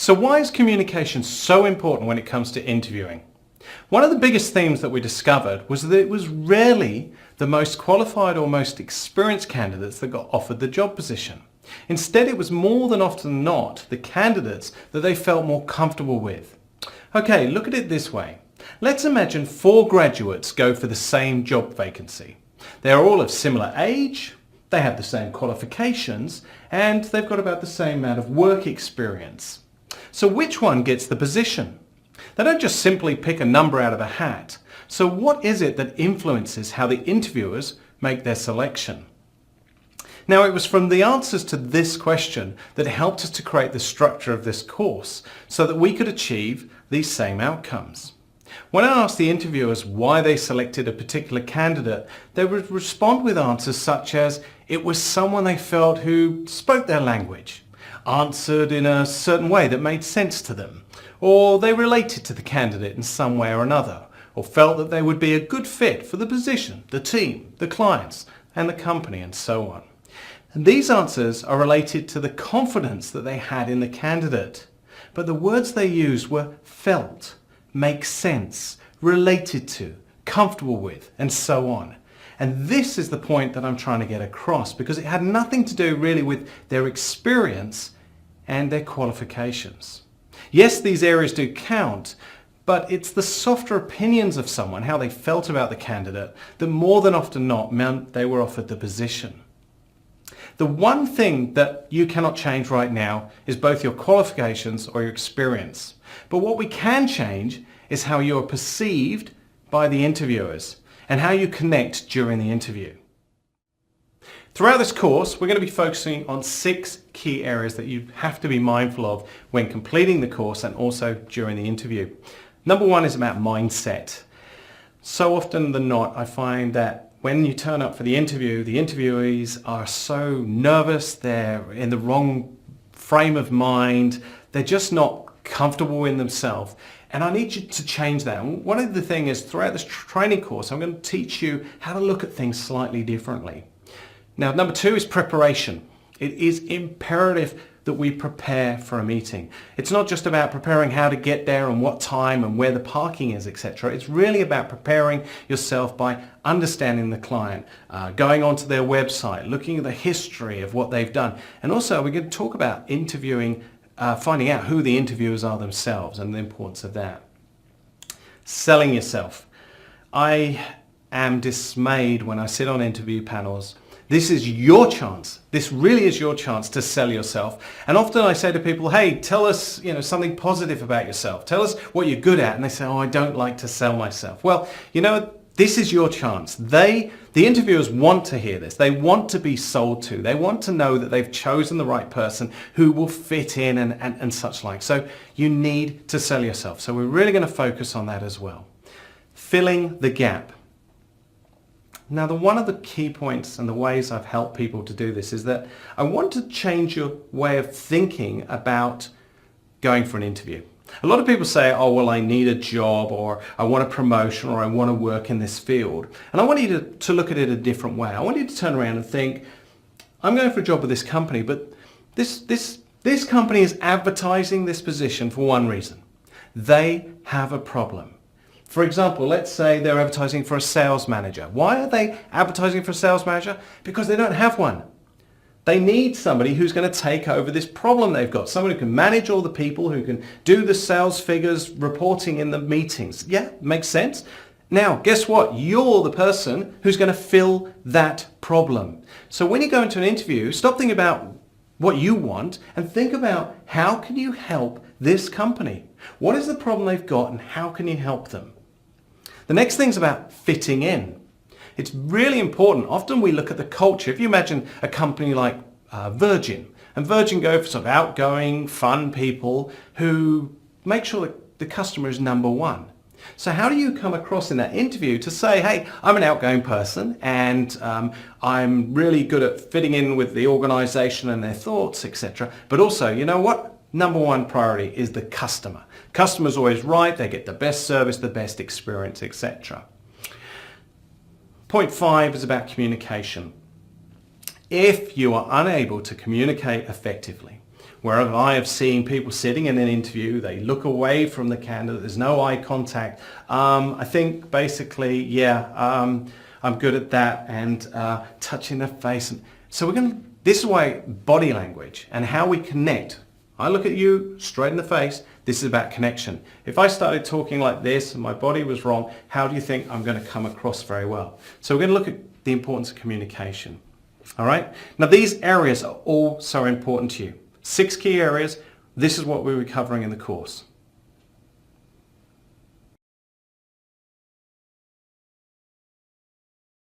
So why is communication so important when it comes to interviewing? One of the biggest themes that we discovered was that it was rarely the most qualified or most experienced candidates that got offered the job position. Instead, it was more than often not the candidates that they felt more comfortable with. Okay, look at it this way. Let's imagine 4 graduates go for the same job vacancy. They are all of similar age, they have the same qualifications, and they've got about the same amount of work experience. So which one gets the position? They don't just simply pick a number out of a hat. So what is it that influences how the interviewers make their selection? Now, it was from the answers to this question that helped us to create the structure of this course so that we could achieve these same outcomes. When I asked the interviewers why they selected a particular candidate, they would respond with answers such as it was someone they felt who spoke their language, answered in a certain way that made sense to them, or they related to the candidate in some way or another, or felt that they would be a good fit for the position, the team, the clients, and the company, and so on. And these answers are related to the confidence that they had in the candidate, but the words they used were felt, make sense, related to, comfortable with, and so on. And this is the point that I'm trying to get across, because it had nothing to do really with their experience and their qualifications. Yes, these areas do count, but it's the softer opinions of someone, how they felt about the candidate, that more than often not meant they were offered the position. The one thing that you cannot change right now is both your qualifications or your experience. But what we can change is how you are perceived by the interviewers and how you connect during the interview. Throughout this course, we're going to be focusing on 6 key areas that you have to be mindful of when completing the course and also during the interview. Number 1 is about mindset. So often than not, I find that when you turn up for the interview, the interviewees are so nervous, they're in the wrong frame of mind, they're just not comfortable in themselves. And I need you to change that. And one of the things is throughout this training course, I'm going to teach you how to look at things slightly differently. Now, number 2 is preparation. It is imperative that we prepare for a meeting. It's not just about preparing how to get there and what time and where the parking is, etc. It's really about preparing yourself by understanding the client, going onto their website, looking at the history of what they've done. And also, we're going to talk about interviewing, finding out who the interviewers are themselves and the importance of that. Selling yourself. I am dismayed when I sit on interview panels. This is your chance. This really is your chance to sell yourself. And often I say to people, hey, tell us, something positive about yourself. Tell us what you're good at. And they say, oh, I don't like to sell myself. Well, this is your chance. The interviewers want to hear this. They want to be sold to. They want to know that they've chosen the right person who will fit in and such like. So you need to sell yourself. So we're really going to focus on that as well. Filling the gap. Now, one of the key points and the ways I've helped people to do this is that I want to change your way of thinking about going for an interview. A lot of people say, oh, well, I need a job, or I want a promotion, or I want to work in this field. And I want you to look at it a different way. I want you to turn around and think, I'm going for a job with this company, but this company is advertising this position for one reason. They have a problem. For example, let's say they're advertising for a sales manager. Why are they advertising for a sales manager? Because they don't have one. They need somebody who's going to take over this problem they've got. Someone who can manage all the people, who can do the sales figures, reporting in the meetings. Yeah, makes sense. Now, guess what? You're the person who's going to fill that problem. So when you go into an interview, stop thinking about what you want and think about how can you help this company? What is the problem they've got and how can you help them? The next thing's about fitting in. It's really important. Often we look at the culture. If you imagine a company like Virgin, and Virgin go for sort of outgoing, fun people who make sure that the customer is number one. So how do you come across in that interview to say, hey, I'm an outgoing person and I'm really good at fitting in with the organization and their thoughts, etc. But also, you know what? Number one priority is the customer. Customer's always right, they get the best service, the best experience, etc. Point 5 is about communication. If you are unable to communicate effectively, Wherever I have seen people sitting in an interview, they look away from the candidate, there's no eye contact. I think basically, I'm good at that, and touching their face. So this is why body language and how we connect. I look at you straight in the face. This is about connection. If I started talking like this and my body was wrong, how do you think I'm going to come across very well? So we're going to look at the importance of communication. All right. Now these areas are all so important to you. 6 key areas. This is what we were covering in the course.